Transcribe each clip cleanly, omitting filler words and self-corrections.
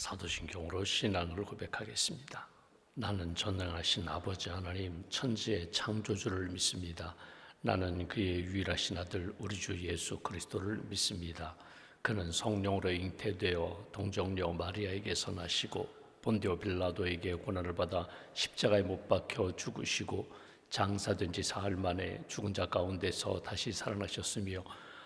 사도신경으로 신앙을 고백하겠습니다. 나는 전능하신 아버지 하나님 천지의 창조주를 믿습니다. 나는 그의 유일하신 아들 우리 주 예수 그리스도를 믿습니다. 그는 성령으로 잉태되어 동정녀 마리아에게서 나시고 본디오 빌라도에게 고난을 받아 십자가에 못 박혀 죽으시고 장사된 지 사흘 만에 죽은 자 가운데서 다시 살아나셨으며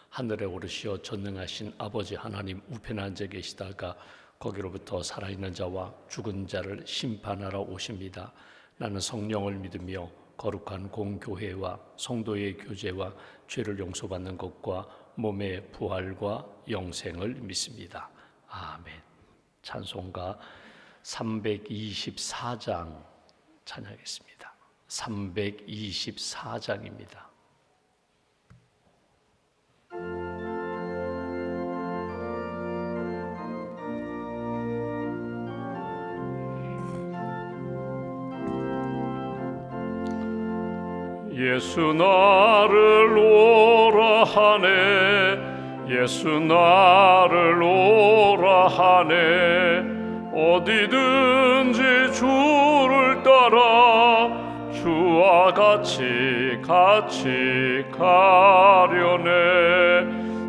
하늘에 오르시어 전능하신 아버지 하나님 우편에 앉아 계시다가 거기로부터 살아있는 자와 죽은 자를 심판하러 오십니다. 나는 성령을 믿으며 거룩한 공교회와 성도의 교제와 죄를 용서받는 것과 몸의 부활과 영생을 믿습니다. 아멘. 찬송가 324장 찬양하겠습니다. 324장입니다. 예수 나를 오라 하네 예수 나를 오라 하네 어디든지 주를 따라 주와 같이 가려네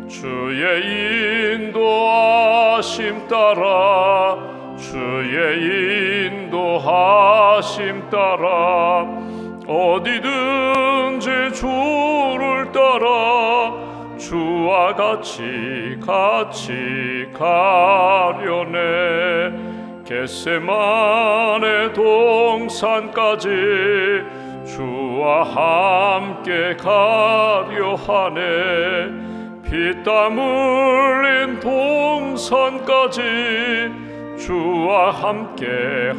주의 인도하심 따라 주의 인도하심 따라 어디든지 주를 따라 주와 같이 가려네 겟세마네 동산까지 주와 함께 가려 하네 피땀 흘린 동산까지 주와 함께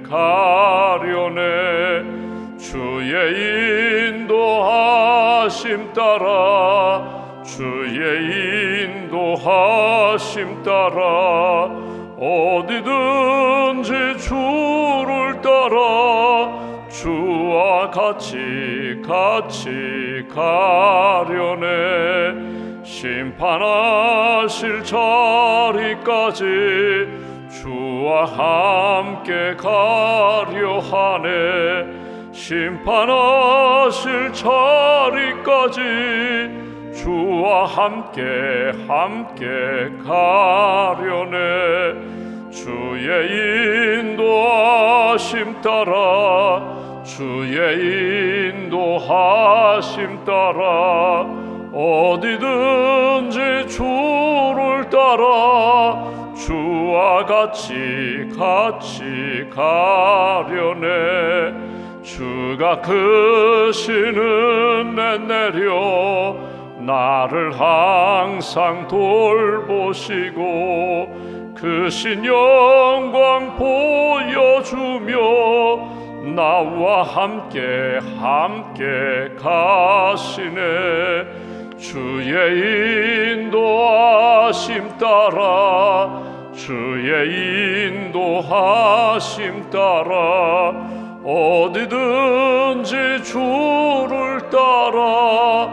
가려네 주의 인도하심 따라 주의 인도하심 따라 어디든지 주를 따라 주와 같이 가려네 심판하실 자리까지 주와 함께 가려 하네 심판하실 자리까지 주와 함께 가려네 주의 인도하심 따라 주의 인도하심 따라 어디든지 주를 따라 주와 같이 가려네 주가 크신 은혜 내려 나를 항상 돌보시고 크신 영광 보여주며 나와 함께 가시네 주의 인도하심 따라 주의 인도하심 따라 어디든지 주를 따라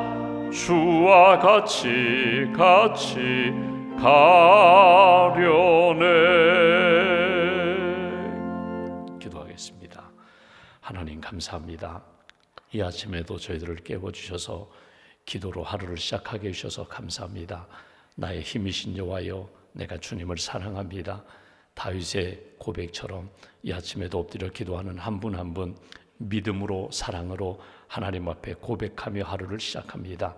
주와 같이 가려네. 기도하겠습니다. 하나님 감사합니다. 이 아침에도 저희들을 깨워주셔서 기도로 하루를 시작하게 해주셔서 감사합니다. 나의 힘이신 여호와여 내가 주님을 사랑합니다. 다윗의 고백처럼 이 아침에도 엎드려 기도하는 한 분 한 분 믿음으로 사랑으로 하나님 앞에 고백하며 하루를 시작합니다.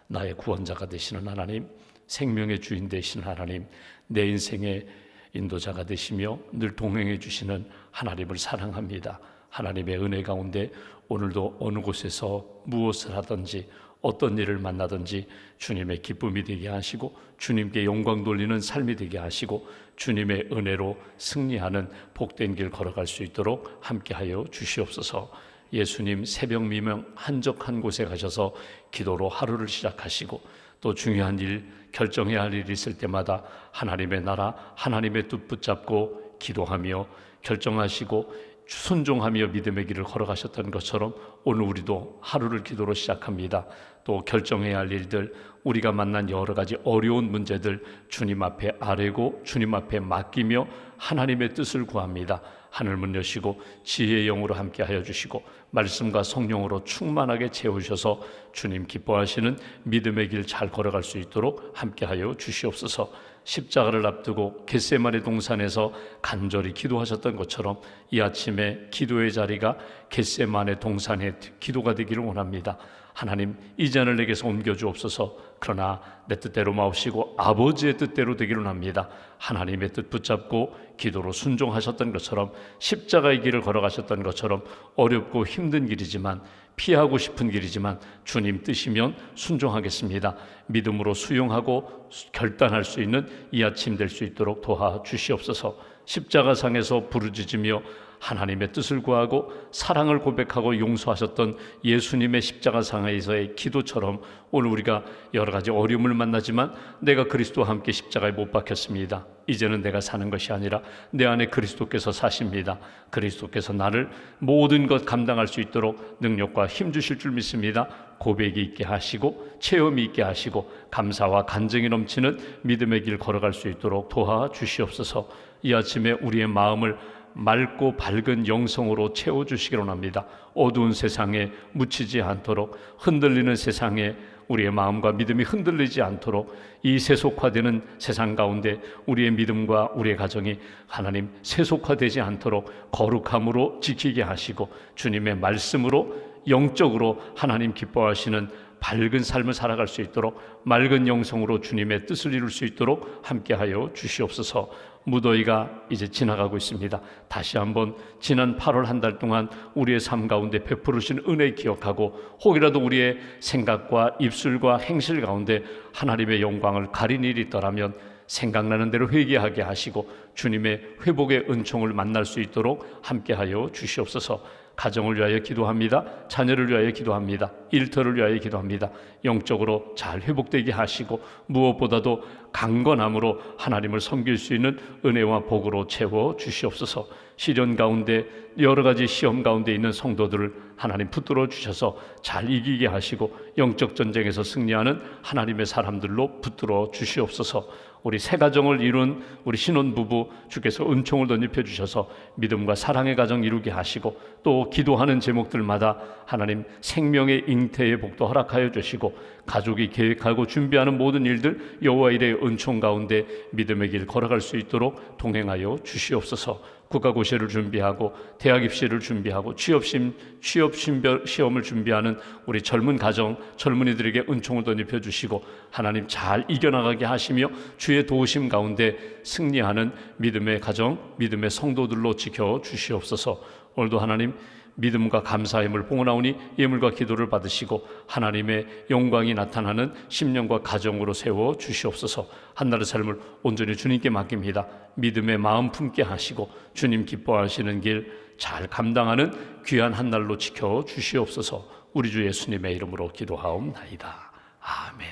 나의 구원자가 되시는 하나님, 생명의 주인 되시는 하나님, 내 인생의 인도자가 되시며 늘 동행해 주시는 하나님을 사랑합니다. 하나님의 은혜 가운데 오늘도 어느 곳에서 무엇을 하든지 어떤 일을 만나든지 주님의 기쁨이 되게 하시고 주님께 영광 돌리는 삶이 되게 하시고 주님의 은혜로 승리하는 복된 길 걸어갈 수 있도록 함께하여 주시옵소서. 예수님 새벽 미명 한적한 곳에 가셔서 기도로 하루를 시작하시고 또 중요한 일 결정해야 할 일이 있을 때마다 하나님의 나라 하나님의 뜻 붙잡고 기도하며 결정하시고 순종하며 믿음의 길을 걸어가셨던 것처럼 오늘 우리도 하루를 기도로 시작합니다. 또 결정해야 할 일들, 우리가 만난 여러 가지 어려운 문제들 주님 앞에 아뢰고 주님 앞에 맡기며 하나님의 뜻을 구합니다. 하늘 문 여시고 지혜의 영으로 함께하여 주시고 말씀과 성령으로 충만하게 채우셔서 주님 기뻐하시는 믿음의 길 잘 걸어갈 수 있도록 함께하여 주시옵소서. 십자가를 앞두고 겟세마네 동산에서 간절히 기도하셨던 것처럼 이 아침에 기도의 자리가 겟세마네 동산의 기도가 되기를 원합니다. 하나님, 이 잔을 내게서 옮겨주옵소서. 그러나 내 뜻대로 마옵시고 아버지의 뜻대로 되기를 합니다. 하나님의 뜻 붙잡고 기도로 순종하셨던 것처럼 십자가의 길을 걸어가셨던 것처럼 어렵고 힘든 길이지만 피하고 싶은 길이지만 주님 뜻이면 순종하겠습니다. 믿음으로 수용하고 결단할 수 있는 이 아침 될 수 있도록 도와주시옵소서. 십자가상에서 부르짖으며 하나님의 뜻을 구하고 사랑을 고백하고 용서하셨던 예수님의 십자가상에서의 기도처럼 오늘 우리가 여러 가지 어려움을 만나지만 내가 그리스도와 함께 십자가에 못 박혔습니다. 이제는 내가 사는 것이 아니라 내 안에 그리스도께서 사십니다. 그리스도께서 나를 모든 것 감당할 수 있도록 능력과 힘 주실 줄 믿습니다. 고백이 있게 하시고 체험이 있게 하시고 감사와 간증이 넘치는 믿음의 길 걸어갈 수 있도록 도와주시옵소서. 이 아침에 우리의 마음을 맑고 밝은 영성으로 채워주시기를 원합니다. 어두운 세상에 묻히지 않도록, 흔들리는 세상에 우리의 마음과 믿음이 흔들리지 않도록, 이 세속화되는 세상 가운데 우리의 믿음과 우리의 가정이 하나님 세속화되지 않도록 거룩함으로 지키게 하시고 주님의 말씀으로 영적으로 하나님 기뻐하시는 밝은 삶을 살아갈 수 있도록 맑은 영성으로 주님의 뜻을 이룰 수 있도록 함께하여 주시옵소서. 무더위가 이제 지나가고 있습니다. 다시 한번 지난 8월 한 달 동안 우리의 삶 가운데 베푸르신 은혜 기억하고 혹이라도 우리의 생각과 입술과 행실 가운데 하나님의 영광을 가린 일이 있더라면 생각나는 대로 회개하게 하시고 주님의 회복의 은총을 만날 수 있도록 함께하여 주시옵소서. 가정을 위하여 기도합니다. 자녀를 위하여 기도합니다. 일터를 위하여 기도합니다. 영적으로 잘 회복되게 하시고 무엇보다도 강건함으로 하나님을 섬길 수 있는 은혜와 복으로 채워 주시옵소서. 시련 가운데 여러 가지 시험 가운데 있는 성도들을 하나님 붙들어 주셔서 잘 이기게 하시고 영적 전쟁에서 승리하는 하나님의 사람들로 붙들어 주시옵소서. 우리 새 가정을 이룬 우리 신혼부부 주께서 은총을 덧입혀 주셔서 믿음과 사랑의 가정 이루게 하시고 또 기도하는 제목들마다 하나님 생명의 잉태의 복도 허락하여 주시고 가족이 계획하고 준비하는 모든 일들 여호와 일의 은총 가운데 믿음의 길 걸어갈 수 있도록 동행하여 주시옵소서. 국가고시를 준비하고 대학 입시를 준비하고 취업 시험을 준비하는 우리 젊은 가정 젊은이들에게 은총을 덧입혀 주시고 하나님 잘 이겨나가게 하시며 주의 도우심 가운데 승리하는 믿음의 가정 믿음의 성도들로 지켜 주시옵소서. 오늘도 하나님 믿음과 감사의 힘을 봉헌하오니 예물과 기도를 받으시고 하나님의 영광이 나타나는 심령과 가정으로 세워 주시옵소서. 한나라의 삶을 온전히 주님께 맡깁니다. 믿음의 마음 품게 하시고 주님 기뻐하시는 길 잘 감당하는 귀한 한날로 지켜 주시옵소서. 우리 주 예수님의 이름으로 기도하옵나이다. 아멘.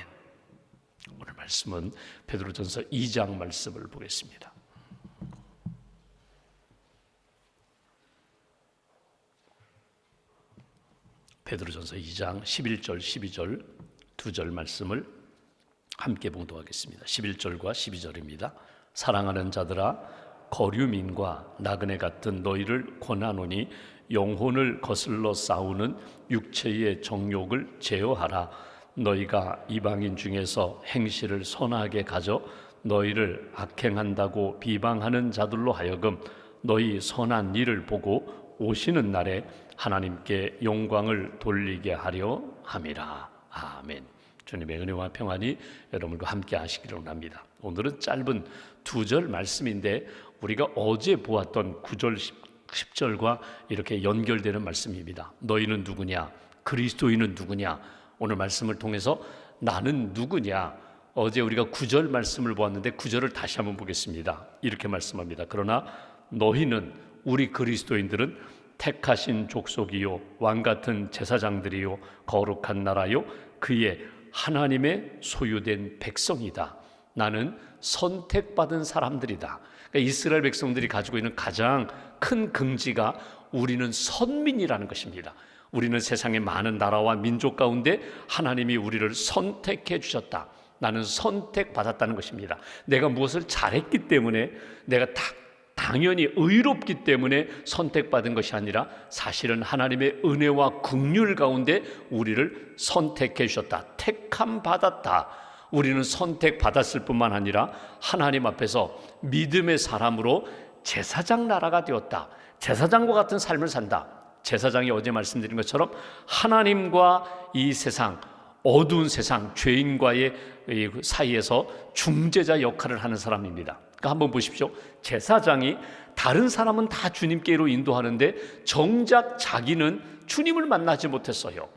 오늘 말씀은 베드로전서 2장 말씀을 보겠습니다. 베드로전서 2장 11절 12절 두 절 말씀을 함께 봉독하겠습니다. 11절과 12절입니다. 사랑하는 자들아 거류민과 나그네 같은 너희를 권하노니 영혼을 거슬러 싸우는 육체의 정욕을 제어하라. 너희가 이방인 중에서 행실을 선하게 가져 너희를 악행한다고 비방하는 자들로 하여금 너희 선한 일을 보고 오시는 날에 하나님께 영광을 돌리게 하려 함이라. 아멘. 주님의 은혜와 평안이 여러분과 함께 하시기를 원합니다. 오늘은 짧은 두 절 말씀인데 우리가 어제 보았던 9절 10절과 이렇게 연결되는 말씀입니다. 너희는 누구냐? 그리스도인은 누구냐? 오늘 말씀을 통해서 나는 누구냐? 어제 우리가 9절 말씀을 보았는데 9절을 다시 한번 보겠습니다. 이렇게 말씀합니다. 그러나 너희는 우리 그리스도인들은 택하신 족속이요 왕같은 제사장들이요 거룩한 나라요 그의 하나님의 소유된 백성이다. 나는 선택받은 사람들이다. 그러니까 이스라엘 백성들이 가지고 있는 가장 큰 긍지가 우리는 선민이라는 것입니다. 우리는 세상의 많은 나라와 민족 가운데 하나님이 우리를 선택해 주셨다. 나는 선택받았다는 것입니다. 내가 무엇을 잘했기 때문에, 내가 당연히 의롭기 때문에 선택받은 것이 아니라 사실은 하나님의 은혜와 긍휼 가운데 우리를 선택해 주셨다. 택함 받았다. 우리는 선택받았을 뿐만 아니라 하나님 앞에서 믿음의 사람으로 제사장 나라가 되었다. 제사장과 같은 삶을 산다. 제사장이 어제 말씀드린 것처럼 하나님과 이 세상, 어두운 세상, 죄인과의 사이에서 중재자 역할을 하는 사람입니다. 그러니까 한번 보십시오. 제사장이 다른 사람은 다 주님께로 인도하는데 정작 자기는 주님을 만나지 못했어요.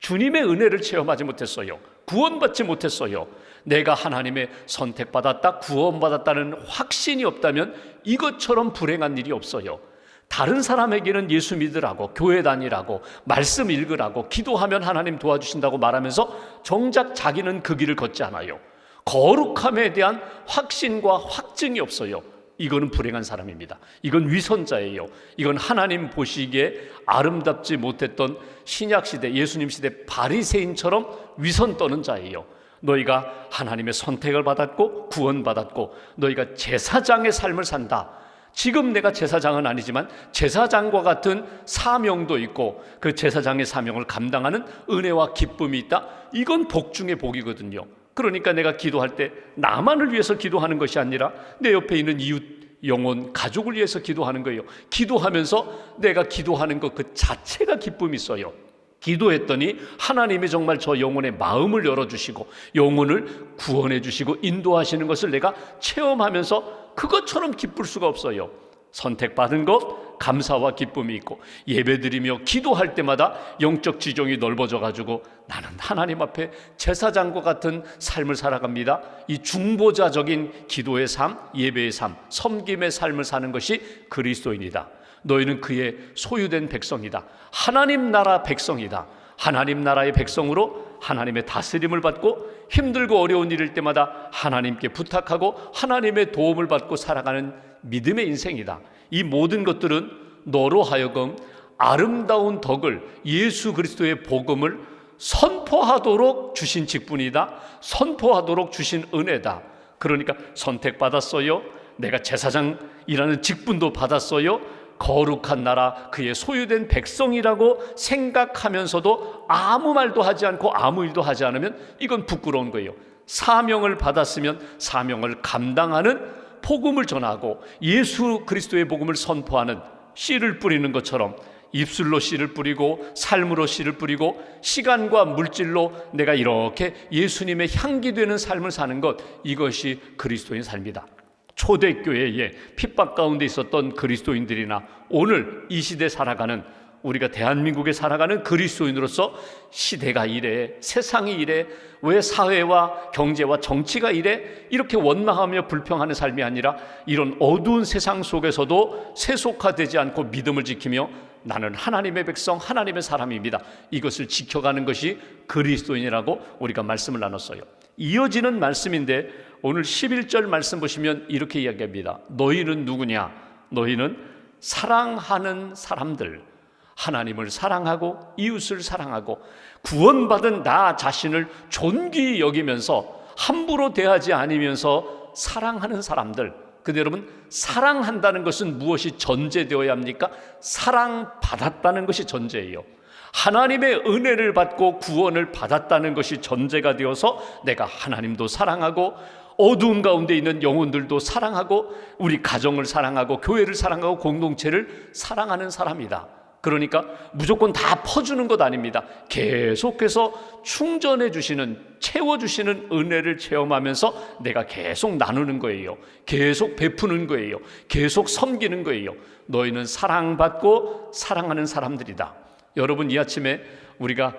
주님의 은혜를 체험하지 못했어요. 구원받지 못했어요. 내가 하나님의 선택받았다, 구원받았다는 확신이 없다면 이것처럼 불행한 일이 없어요. 다른 사람에게는 예수 믿으라고, 교회 다니라고, 말씀 읽으라고, 기도하면 하나님 도와주신다고 말하면서 정작 자기는 그 길을 걷지 않아요. 거룩함에 대한 확신과 확증이 없어요. 이거는 불행한 사람입니다. 이건 위선자예요. 이건 하나님 보시기에 아름답지 못했던 신약시대, 예수님 시대 바리새인처럼 위선 떠는 자예요. 너희가 하나님의 선택을 받았고 구원받았고 너희가 제사장의 삶을 산다. 지금 내가 제사장은 아니지만 제사장과 같은 사명도 있고 그 제사장의 사명을 감당하는 은혜와 기쁨이 있다. 이건 복 중의 복이거든요. 그러니까 내가 기도할 때 나만을 위해서 기도하는 것이 아니라 내 옆에 있는 이웃, 영혼, 가족을 위해서 기도하는 거예요. 기도하면서 내가 기도하는 것 그 자체가 기쁨이 있어요. 기도했더니 하나님이 정말 저 영혼의 마음을 열어주시고 영혼을 구원해 주시고 인도하시는 것을 내가 체험하면서 그것처럼 기쁠 수가 없어요. 선택받은 것, 감사와 기쁨이 있고 예배드리며 기도할 때마다 영적 지종이 넓어져 가지고 나는 하나님 앞에 제사장과 같은 삶을 살아갑니다. 이 중보자적인 기도의 삶, 예배의 삶, 섬김의 삶을 사는 것이 그리스도인이다. 너희는 그의 소유된 백성이다. 하나님 나라 백성이다. 하나님 나라의 백성으로 하나님의 다스림을 받고 힘들고 어려운 일일 때마다 하나님께 부탁하고 하나님의 도움을 받고 살아가는 믿음의 인생이다. 이 모든 것들은 너로 하여금 아름다운 덕을, 예수 그리스도의 복음을 선포하도록 주신 직분이다. 선포하도록 주신 은혜다. 그러니까 선택받았어요. 내가 제사장이라는 직분도 받았어요. 거룩한 나라, 그의 소유된 백성이라고 생각하면서도 아무 말도 하지 않고 아무 일도 하지 않으면 이건 부끄러운 거예요. 사명을 받았으면 사명을 감당하는 복음을 전하고 예수 그리스도의 복음을 선포하는, 씨를 뿌리는 것처럼 입술로 씨를 뿌리고 삶으로 씨를 뿌리고 시간과 물질로 내가 이렇게 예수님의 향기 되는 삶을 사는 것, 이것이 그리스도인 삶이다. 초대교회에 핍박 가운데 있었던 그리스도인들이나 오늘 이 시대 살아가는, 우리가 대한민국에 살아가는 그리스도인으로서 시대가 이래, 세상이 이래, 왜 사회와 경제와 정치가 이래, 이렇게 원망하며 불평하는 삶이 아니라 이런 어두운 세상 속에서도 세속화되지 않고 믿음을 지키며 나는 하나님의 백성, 하나님의 사람입니다. 이것을 지켜가는 것이 그리스도인이라고 우리가 말씀을 나눴어요. 이어지는 말씀인데 오늘 11절 말씀 보시면 이렇게 이야기합니다. 너희는 누구냐? 너희는 사랑하는 사람들, 하나님을 사랑하고 이웃을 사랑하고 구원받은 나 자신을 존귀히 여기면서 함부로 대하지 않으면서 사랑하는 사람들. 근데 여러분, 사랑한다는 것은 무엇이 전제되어야 합니까? 사랑받았다는 것이 전제예요. 하나님의 은혜를 받고 구원을 받았다는 것이 전제가 되어서 내가 하나님도 사랑하고 어두운 가운데 있는 영혼들도 사랑하고 우리 가정을 사랑하고 교회를 사랑하고 공동체를 사랑하는 사람이다. 그러니까 무조건 다 퍼주는 것 아닙니다. 계속해서 충전해 주시는, 채워주시는 은혜를 체험하면서 내가 계속 나누는 거예요. 계속 베푸는 거예요. 계속 섬기는 거예요. 너희는 사랑받고 사랑하는 사람들이다. 여러분, 이 아침에 우리가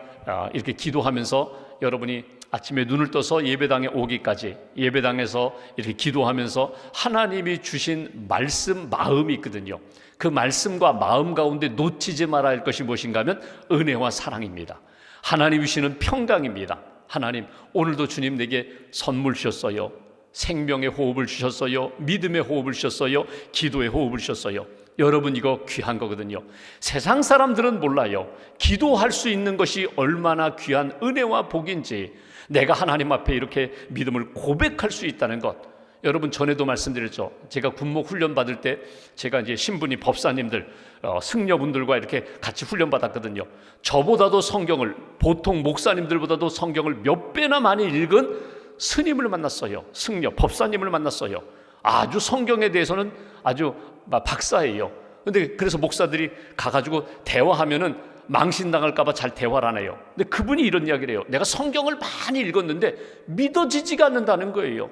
이렇게 기도하면서 여러분이 아침에 눈을 떠서 예배당에 오기까지, 예배당에서 이렇게 기도하면서 하나님이 주신 말씀, 마음이 있거든요. 그 말씀과 마음 가운데 놓치지 말아야 할 것이 무엇인가 하면 은혜와 사랑입니다. 하나님이 주시는 평강입니다. 하나님, 오늘도 주님 내게 선물 주셨어요. 생명의 호흡을 주셨어요. 믿음의 호흡을 주셨어요. 기도의 호흡을 주셨어요. 여러분, 이거 귀한 거거든요. 세상 사람들은 몰라요. 기도할 수 있는 것이 얼마나 귀한 은혜와 복인지, 내가 하나님 앞에 이렇게 믿음을 고백할 수 있다는 것. 여러분, 전에도 말씀드렸죠. 제가 군목 훈련 받을 때 제가 이제 신분이 법사님들, 승려분들과 이렇게 같이 훈련 받았거든요. 저보다도 성경을, 보통 목사님들보다도 성경을 몇 배나 많이 읽은 스님을 만났어요. 승려, 법사님을 만났어요. 아주 성경에 대해서는 아주 박사예요. 근데 그래서 목사들이 가가지고 대화하면은 망신당할까봐 잘 대화를 안 해요. 근데 그분이 이런 이야기를 해요. 내가 성경을 많이 읽었는데 믿어지지가 않는다는 거예요.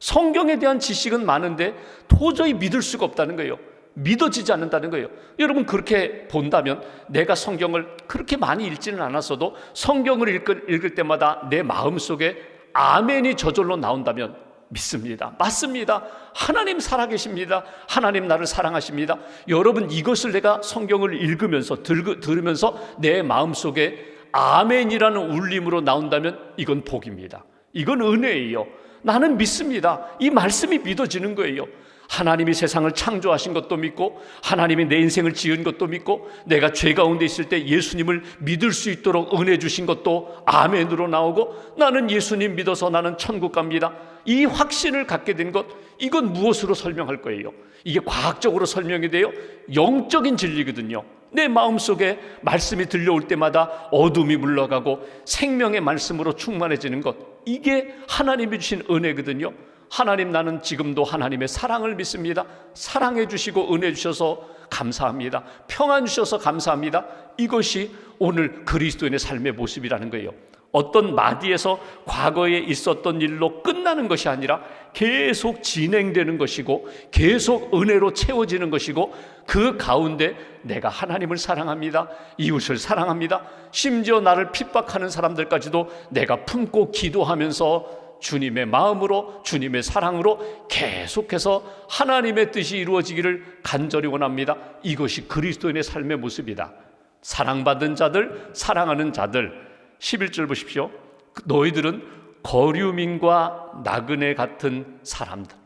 성경에 대한 지식은 많은데 도저히 믿을 수가 없다는 거예요. 믿어지지 않는다는 거예요. 여러분, 그렇게 본다면 내가 성경을 그렇게 많이 읽지는 않았어도 성경을 읽을 때마다 내 마음속에 아멘이 저절로 나온다면 믿습니다. 맞습니다. 하나님 살아계십니다. 하나님 나를 사랑하십니다. 여러분, 이것을 내가 성경을 읽으면서 들으면서 내 마음속에 아멘이라는 울림으로 나온다면 이건 복입니다. 이건 은혜예요. 나는 믿습니다. 이 말씀이 믿어지는 거예요. 하나님이 세상을 창조하신 것도 믿고, 하나님이 내 인생을 지은 것도 믿고, 내가 죄 가운데 있을 때 예수님을 믿을 수 있도록 은혜 주신 것도 아멘으로 나오고, 나는 예수님 믿어서 나는 천국 갑니다. 이 확신을 갖게 된 것, 이건 무엇으로 설명할 거예요? 이게 과학적으로 설명이 돼요? 영적인 진리거든요. 내 마음속에 말씀이 들려올 때마다 어둠이 물러가고 생명의 말씀으로 충만해지는 것, 이게 하나님이 주신 은혜거든요. 하나님, 나는 지금도 하나님의 사랑을 믿습니다. 사랑해 주시고 은혜 주셔서 감사합니다. 평안 주셔서 감사합니다. 이것이 오늘 그리스도인의 삶의 모습이라는 거예요. 어떤 마디에서 과거에 있었던 일로 끝나는 것이 아니라 계속 진행되는 것이고, 계속 은혜로 채워지는 것이고, 그 가운데 내가 하나님을 사랑합니다. 이웃을 사랑합니다. 심지어 나를 핍박하는 사람들까지도 내가 품고 기도하면서 주님의 마음으로, 주님의 사랑으로 계속해서 하나님의 뜻이 이루어지기를 간절히 원합니다. 이것이 그리스도인의 삶의 모습이다. 사랑받은 자들, 사랑하는 자들. 11절 보십시오. 너희들은 거류민과 나그네 같은 사람들.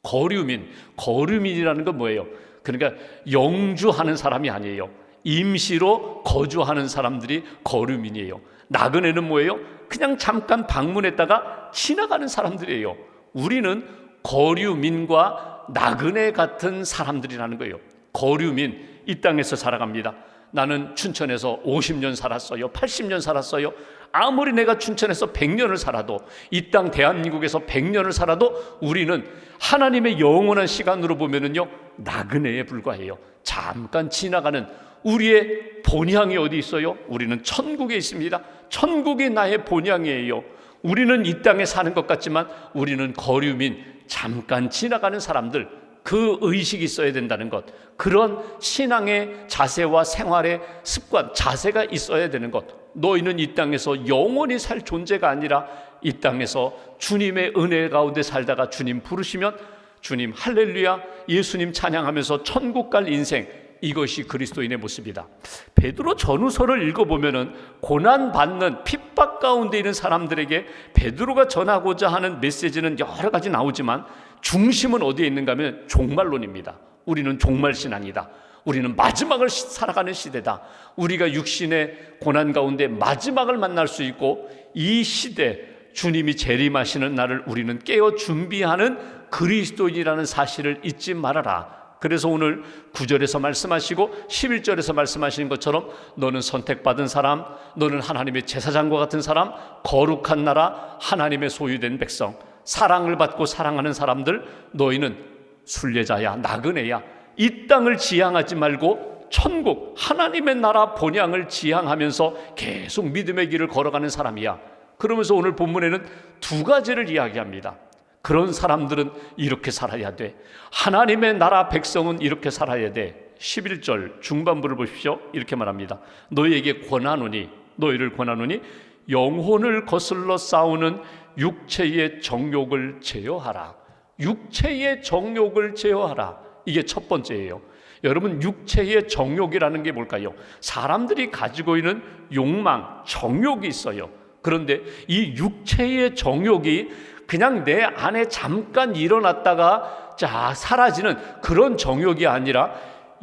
거류민이라는 건 뭐예요? 그러니까 영주하는 사람이 아니에요. 임시로 거주하는 사람들이 거류민이에요. 나그네는 뭐예요? 그냥 잠깐 방문했다가 지나가는 사람들이에요. 우리는 거류민과 나그네 같은 사람들이라는 거예요. 거류민, 이 땅에서 살아갑니다. 나는 춘천에서 50년 살았어요. 80년 살았어요. 아무리 내가 춘천에서 100년을 살아도, 이 땅 대한민국에서 100년을 살아도 우리는 하나님의 영원한 시간으로 보면은요, 나그네에 불과해요. 잠깐 지나가는, 우리의 본향이 어디 있어요? 우리는 천국에 있습니다. 천국이 나의 본향이에요. 우리는 이 땅에 사는 것 같지만 우리는 거류민, 잠깐 지나가는 사람들, 그 의식이 있어야 된다는 것, 그런 신앙의 자세와 생활의 습관, 자세가 있어야 되는 것. 너희는 이 땅에서 영원히 살 존재가 아니라 이 땅에서 주님의 은혜 가운데 살다가 주님 부르시면 주님 할렐루야, 예수님 찬양하면서 천국 갈 인생, 이것이 그리스도인의 모습이다. 베드로 전후서를 읽어보면은 고난받는 핍박 가운데 있는 사람들에게 베드로가 전하고자 하는 메시지는 여러 가지 나오지만 중심은 어디에 있는가 하면 종말론입니다. 우리는 종말신앙이다. 우리는 마지막을 살아가는 시대다. 우리가 육신의 고난 가운데 마지막을 만날 수 있고, 이 시대 주님이 재림하시는 날을 우리는 깨어 준비하는 그리스도인이라는 사실을 잊지 말아라. 그래서 오늘 9절에서 말씀하시고 11절에서 말씀하시는 것처럼 너는 선택받은 사람, 너는 하나님의 제사장과 같은 사람, 거룩한 나라, 하나님의 소유된 백성, 사랑을 받고 사랑하는 사람들, 너희는 순례자야, 나그네야. 이 땅을 지향하지 말고 천국, 하나님의 나라 본향을 지향하면서 계속 믿음의 길을 걸어가는 사람이야. 그러면서 오늘 본문에는 두 가지를 이야기합니다. 그런 사람들은 이렇게 살아야 돼. 하나님의 나라 백성은 이렇게 살아야 돼. 11절 중반부를 보십시오. 이렇게 말합니다. 너희에게 권하노니, 너희를 권하노니 영혼을 거슬러 싸우는 육체의 정욕을 제어하라. 육체의 정욕을 제어하라. 이게 첫 번째예요. 여러분, 육체의 정욕이라는 게 뭘까요? 사람들이 가지고 있는 욕망, 정욕이 있어요. 그런데 이 육체의 정욕이 그냥 내 안에 잠깐 일어났다가 사라지는 그런 정욕이 아니라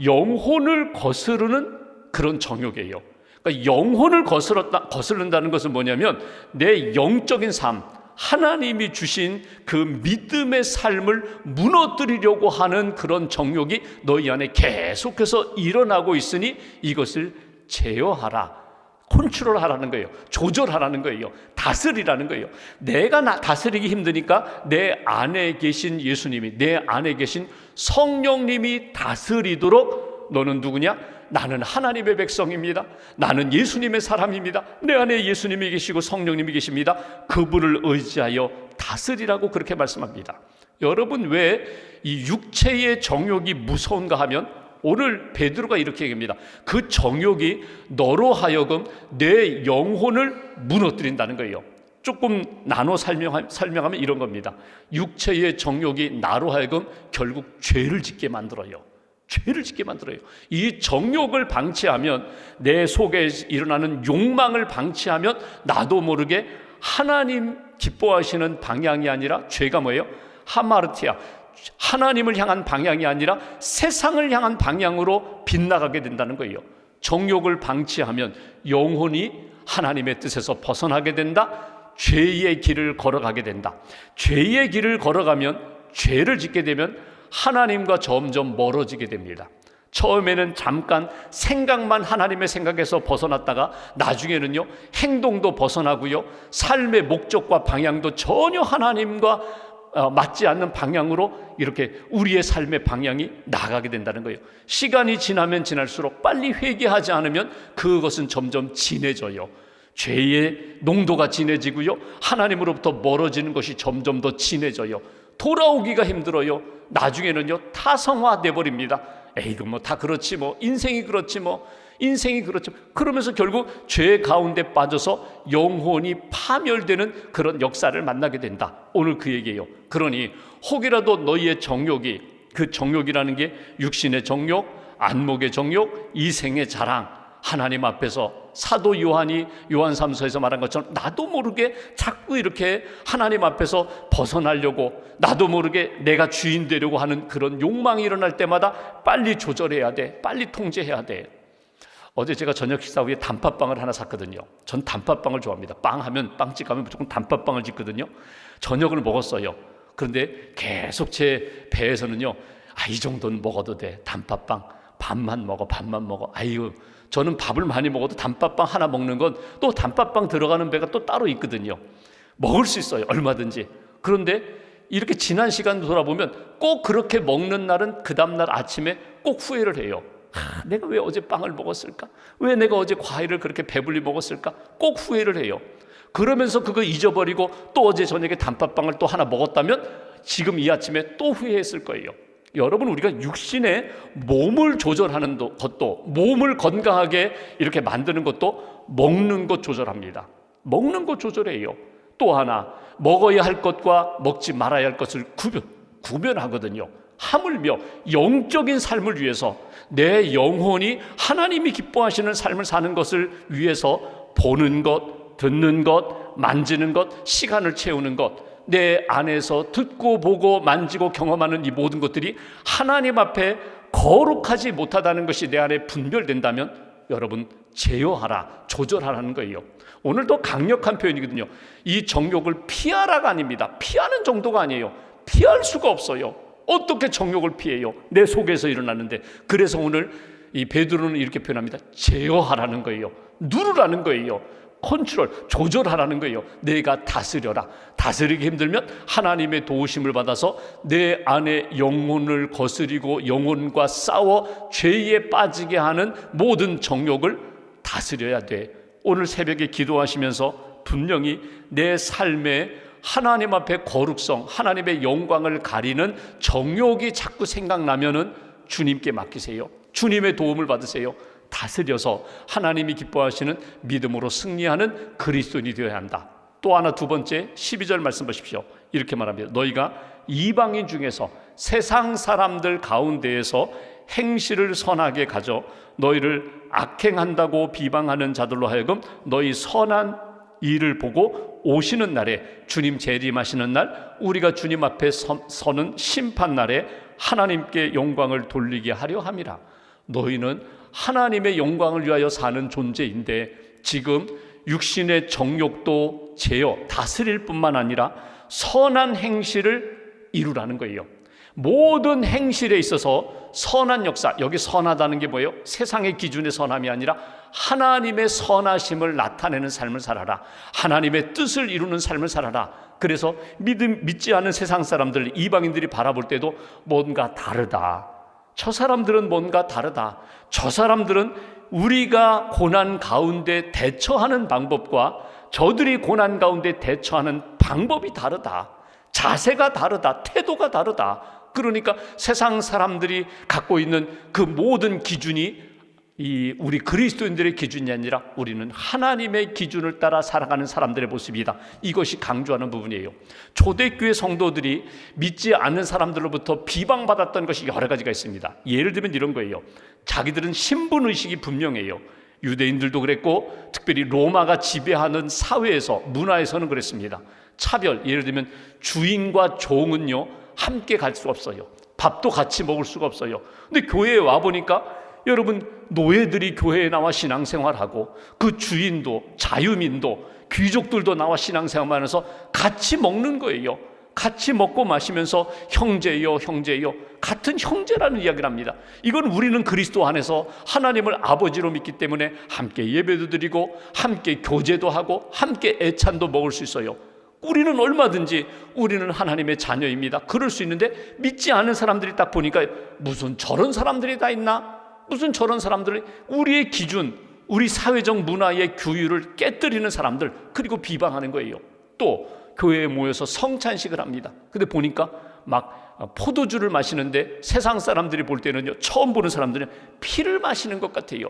영혼을 거스르는 그런 정욕이에요. 그러니까 영혼을 거스른다는 것은 뭐냐면 내 영적인 삶, 하나님이 주신 그 믿음의 삶을 무너뜨리려고 하는 그런 정욕이 너희 안에 계속해서 일어나고 있으니 이것을 제어하라, 컨트롤하라는 거예요. 조절하라는 거예요. 다스리라는 거예요. 내가 다스리기 힘드니까 내 안에 계신 예수님이, 내 안에 계신 성령님이 다스리도록. 너는 누구냐? 나는 하나님의 백성입니다. 나는 예수님의 사람입니다. 내 안에 예수님이 계시고 성령님이 계십니다. 그분을 의지하여 다스리라고 그렇게 말씀합니다. 여러분, 왜 이 육체의 정욕이 무서운가 하면 오늘 베드로가 이렇게 얘기합니다. 그 정욕이 너로 하여금 내 영혼을 무너뜨린다는 거예요. 조금 나눠 설명하면 이런 겁니다. 육체의 정욕이 나로 하여금 결국 죄를 짓게 만들어요. 죄를 짓게 만들어요. 이 정욕을 방치하면, 내 속에 일어나는 욕망을 방치하면 나도 모르게 하나님 기뻐하시는 방향이 아니라 죄가 뭐예요? 하마르티아, 하나님을 향한 방향이 아니라 세상을 향한 방향으로 빗나가게 된다는 거예요. 정욕을 방치하면 영혼이 하나님의 뜻에서 벗어나게 된다. 죄의 길을 걸어가게 된다. 죄의 길을 걸어가면, 죄를 짓게 되면 하나님과 점점 멀어지게 됩니다. 처음에는 잠깐 생각만 하나님의 생각에서 벗어났다가 나중에는요, 행동도 벗어나고요, 삶의 목적과 방향도 전혀 하나님과 맞지 않는 방향으로 이렇게 우리의 삶의 방향이 나가게 된다는 거예요. 시간이 지나면 지날수록 빨리 회개하지 않으면 그것은 점점 진해져요. 죄의 농도가 진해지고요, 하나님으로부터 멀어지는 것이 점점 더 진해져요. 돌아오기가 힘들어요. 나중에는요, 타성화돼 버립니다. 에이, 뭐 다 그렇지, 뭐 인생이 그렇지, 뭐 인생이 그렇죠. 그러면서 결국 죄 가운데 빠져서 영혼이 파멸되는 그런 역사를 만나게 된다. 오늘 그 얘기예요. 그러니 혹이라도 너희의 정욕이, 그 정욕이라는 게 육신의 정욕, 안목의 정욕, 이생의 자랑, 하나님 앞에서 사도 요한이 요한삼서에서 말한 것처럼 나도 모르게 자꾸 이렇게 하나님 앞에서 벗어나려고, 나도 모르게 내가 주인 되려고 하는 그런 욕망이 일어날 때마다 빨리 조절해야 돼, 빨리 통제해야 돼. 어제 제가 저녁 식사 후에 단팥빵을 하나 샀거든요. 전 단팥빵을 좋아합니다. 빵 하면, 빵집 가면 무조건 단팥빵을 짓거든요. 저녁을 먹었어요. 그런데 계속 제 배에서는요, 이 정도는 먹어도 돼, 단팥빵 밥만 먹어, 밥만 먹어. 아유, 저는 밥을 많이 먹어도 단팥빵 하나 먹는 건 또 단팥빵 들어가는 배가 또 따로 있거든요. 먹을 수 있어요, 얼마든지. 그런데 이렇게 지난 시간 돌아보면 꼭 그렇게 먹는 날은 그 다음날 아침에 꼭 후회를 해요. 내가 왜 어제 빵을 먹었을까? 왜 내가 어제 과일을 그렇게 배불리 먹었을까? 꼭 후회를 해요. 그러면서 그거 잊어버리고 또 어제 저녁에 단팥빵을 또 하나 먹었다면 지금 이 아침에 또 후회했을 거예요. 여러분, 우리가 육신의 몸을 조절하는 것도, 몸을 건강하게 이렇게 만드는 것도 먹는 것 조절합니다. 먹는 것 조절해요. 또 하나, 먹어야 할 것과 먹지 말아야 할 것을 구별하거든요. 하물며 영적인 삶을 위해서, 내 영혼이 하나님이 기뻐하시는 삶을 사는 것을 위해서 보는 것, 듣는 것, 만지는 것, 시간을 채우는 것, 내 안에서 듣고 보고 만지고 경험하는 이 모든 것들이 하나님 앞에 거룩하지 못하다는 것이 내 안에 분별된다면 여러분, 제어하라, 조절하라는 거예요. 오늘도 강력한 표현이거든요. 이 정욕을 피하라가 아닙니다. 피하는 정도가 아니에요. 피할 수가 없어요. 어떻게 정욕을 피해요? 내 속에서 일어나는데. 그래서 오늘 이 베드로는 이렇게 표현합니다. 제어하라는 거예요. 누르라는 거예요. 컨트롤, 조절하라는 거예요. 내가 다스려라. 다스리기 힘들면 하나님의 도우심을 받아서 내 안에 영혼을 거스리고 영혼과 싸워 죄에 빠지게 하는 모든 정욕을 다스려야 돼. 오늘 새벽에 기도하시면서 분명히 내 삶에 하나님 앞에 거룩성, 하나님의 영광을 가리는 정욕이 자꾸 생각나면은 주님께 맡기세요. 주님의 도움을 받으세요. 다스려서 하나님이 기뻐하시는 믿음으로 승리하는 그리스도인이 되어야 한다. 또 하나, 두 번째 12절 말씀 보십시오. 이렇게 말합니다. 너희가 이방인 중에서 세상 사람들 가운데에서 행실을 선하게 가져 너희를 악행한다고 비방하는 자들로 하여금 너희 선한 일을 보고 오시는 날에, 주님 재림하시는 날, 우리가 주님 앞에 서는 심판 날에 하나님께 영광을 돌리게 하려 함이라. 너희는 하나님의 영광을 위하여 사는 존재인데 지금 육신의 정욕도 제어, 다스릴 뿐만 아니라 선한 행실을 이루라는 거예요. 모든 행실에 있어서 선한 역사, 여기 선하다는 게 뭐예요? 세상의 기준의 선함이 아니라 하나님의 선하심을 나타내는 삶을 살아라. 하나님의 뜻을 이루는 삶을 살아라. 그래서 믿지 않는 세상 사람들, 이방인들이 바라볼 때도 뭔가 다르다. 저 사람들은 뭔가 다르다. 저 사람들은 우리가 고난 가운데 대처하는 방법과 저들이 고난 가운데 대처하는 방법이 다르다. 자세가 다르다. 태도가 다르다. 그러니까 세상 사람들이 갖고 있는 그 모든 기준이 우리 그리스도인들의 기준이 아니라 우리는 하나님의 기준을 따라 살아가는 사람들의 모습이다. 이것이 강조하는 부분이에요. 초대교회 성도들이 믿지 않는 사람들로부터 비방받았던 것이 여러 가지가 있습니다. 예를 들면 이런 거예요. 자기들은 신분의식이 분명해요. 유대인들도 그랬고 특별히 로마가 지배하는 사회에서, 문화에서는 그랬습니다. 차별, 예를 들면 주인과 종은요 함께 갈 수 없어요. 밥도 같이 먹을 수가 없어요. 근데 교회에 와보니까 여러분, 노예들이 교회에 나와 신앙생활하고 그 주인도, 자유민도, 귀족들도 나와 신앙생활하면서 같이 먹는 거예요. 같이 먹고 마시면서 형제요, 형제요, 같은 형제라는 이야기를 합니다. 이건 우리는 그리스도 안에서 하나님을 아버지로 믿기 때문에 함께 예배도 드리고 함께 교제도 하고 함께 애찬도 먹을 수 있어요. 우리는 얼마든지 우리는 하나님의 자녀입니다. 그럴 수 있는데 믿지 않은 사람들이 딱 보니까 무슨 저런 사람들이 다 있나? 무슨 저런 사람들이, 우리의 기준, 우리 사회적 문화의 규율을 깨뜨리는 사람들, 그리고 비방하는 거예요. 또 교회에 모여서 성찬식을 합니다. 근데 보니까 막 포도주를 마시는데 세상 사람들이 볼 때는요, 처음 보는 사람들은 피를 마시는 것 같아요.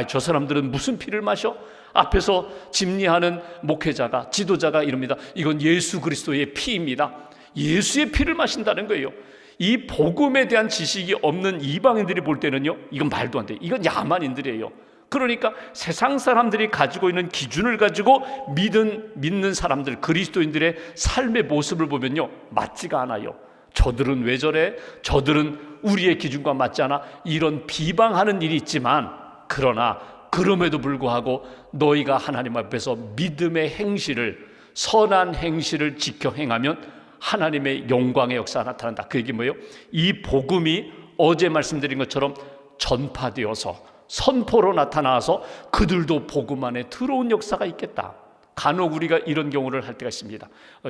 저 사람들은 무슨 피를 마셔? 앞에서 집리하는 목회자가, 지도자가 이럽니다. 이건 예수 그리스도의 피입니다. 예수의 피를 마신다는 거예요. 이 복음에 대한 지식이 없는 이방인들이 볼 때는요, 이건 말도 안 돼. 이건 야만인들이에요. 그러니까 세상 사람들이 가지고 있는 기준을 가지고 믿는 사람들, 그리스도인들의 삶의 모습을 보면요, 맞지가 않아요. 저들은 왜 저래? 저들은 우리의 기준과 맞지 않아? 이런 비방하는 일이 있지만, 그러나 그럼에도 불구하고 너희가 하나님 앞에서 믿음의 행실을, 선한 행실을 지켜 행하면 하나님의 영광의 역사가 나타난다. 그 얘기 뭐예요? 이 복음이 어제 말씀드린 것처럼 전파되어서 선포로 나타나서 그들도 복음 안에 들어온 역사가 있겠다. 간혹 우리가 이런 경우를 할 때가 있습니다.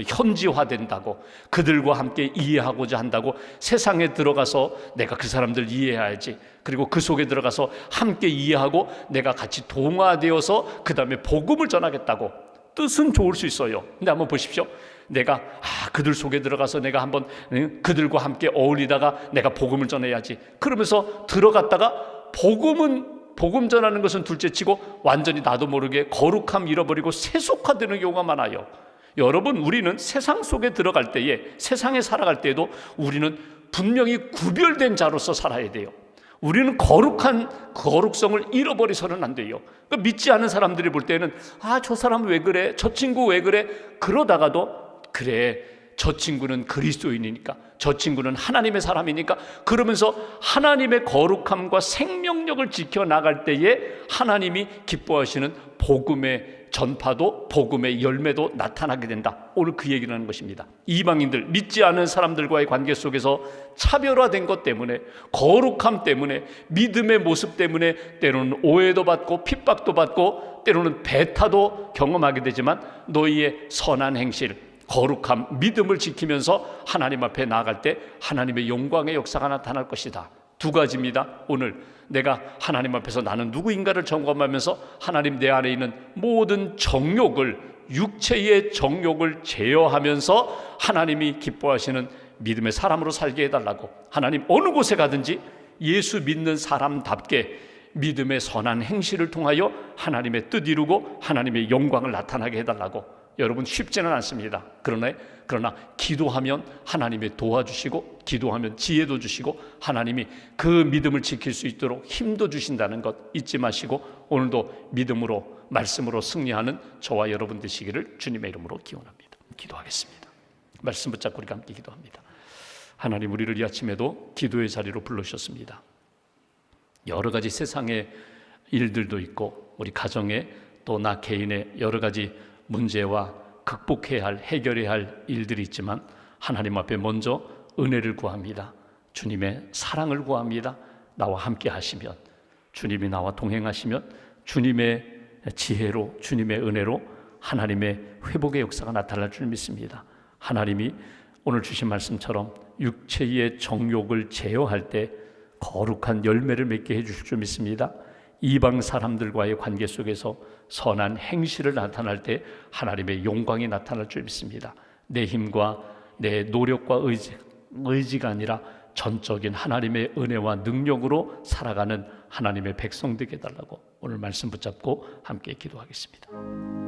현지화된다고, 그들과 함께 이해하고자 한다고 세상에 들어가서 내가 그 사람들 이해해야지, 그리고 그 속에 들어가서 함께 이해하고 내가 같이 동화되어서 그 다음에 복음을 전하겠다고. 뜻은 좋을 수 있어요. 근데 한번 보십시오. 내가 그들 속에 들어가서 내가 한번 그들과 함께 어울리다가 내가 복음을 전해야지, 그러면서 들어갔다가 복음 전하는 것은 둘째치고 완전히 나도 모르게 거룩함 잃어버리고 세속화되는 경우가 많아요. 여러분, 우리는 세상 속에 들어갈 때에, 세상에 살아갈 때에도 우리는 분명히 구별된 자로서 살아야 돼요. 우리는 거룩성을 잃어버리서는 안 돼요. 그러니까 믿지 않은 사람들이 볼 때는 저 사람 왜 그래? 저 친구 왜 그래? 그러다가도 그래, 저 친구는 그리스도인이니까, 저 친구는 하나님의 사람이니까, 그러면서 하나님의 거룩함과 생명력을 지켜나갈 때에 하나님이 기뻐하시는 복음의 전파도, 복음의 열매도 나타나게 된다. 오늘 그 얘기를 하는 것입니다. 이방인들, 믿지 않은 사람들과의 관계 속에서 차별화된 것 때문에, 거룩함 때문에, 믿음의 모습 때문에 때로는 오해도 받고 핍박도 받고 때로는 배타도 경험하게 되지만, 너희의 선한 행실, 거룩함, 믿음을 지키면서 하나님 앞에 나아갈 때 하나님의 영광의 역사가 나타날 것이다. 두 가지입니다. 오늘 내가 하나님 앞에서 나는 누구인가를 점검하면서 하나님 내 안에 있는 모든 정욕을, 육체의 정욕을 제어하면서 하나님이 기뻐하시는 믿음의 사람으로 살게 해달라고, 하나님 어느 곳에 가든지 예수 믿는 사람답게 믿음의 선한 행실을 통하여 하나님의 뜻 이루고 하나님의 영광을 나타나게 해달라고. 여러분, 쉽지는 않습니다. 그러나 기도하면 하나님이 도와주시고, 기도하면 지혜도 주시고, 하나님이 그 믿음을 지킬 수 있도록 힘도 주신다는 것 잊지 마시고, 오늘도 믿음으로, 말씀으로 승리하는 저와 여러분 되시기를 주님의 이름으로 기원합니다. 기도하겠습니다. 말씀 붙잡고 우리가 함께 기도합니다. 하나님, 우리를 이 아침에도 기도의 자리로 불러주셨습니다. 여러 가지 세상의 일들도 있고 우리 가정에 또 나 개인의 여러 가지 문제와 극복해야 할, 해결해야 할 일들이 있지만 하나님 앞에 먼저 은혜를 구합니다. 주님의 사랑을 구합니다. 나와 함께 하시면, 주님이 나와 동행하시면 주님의 지혜로, 주님의 은혜로 하나님의 회복의 역사가 나타날 줄 믿습니다. 하나님이 오늘 주신 말씀처럼 육체의 정욕을 제어할 때 거룩한 열매를 맺게 해주실 줄 믿습니다. 이방 사람들과의 관계 속에서 선한 행실을 나타날 때 하나님의 영광이 나타날 줄 믿습니다. 내 힘과 내 노력과 의지가 아니라 전적인 하나님의 은혜와 능력으로 살아가는 하나님의 백성 되게 해달라고 오늘 말씀 붙잡고 함께 기도하겠습니다.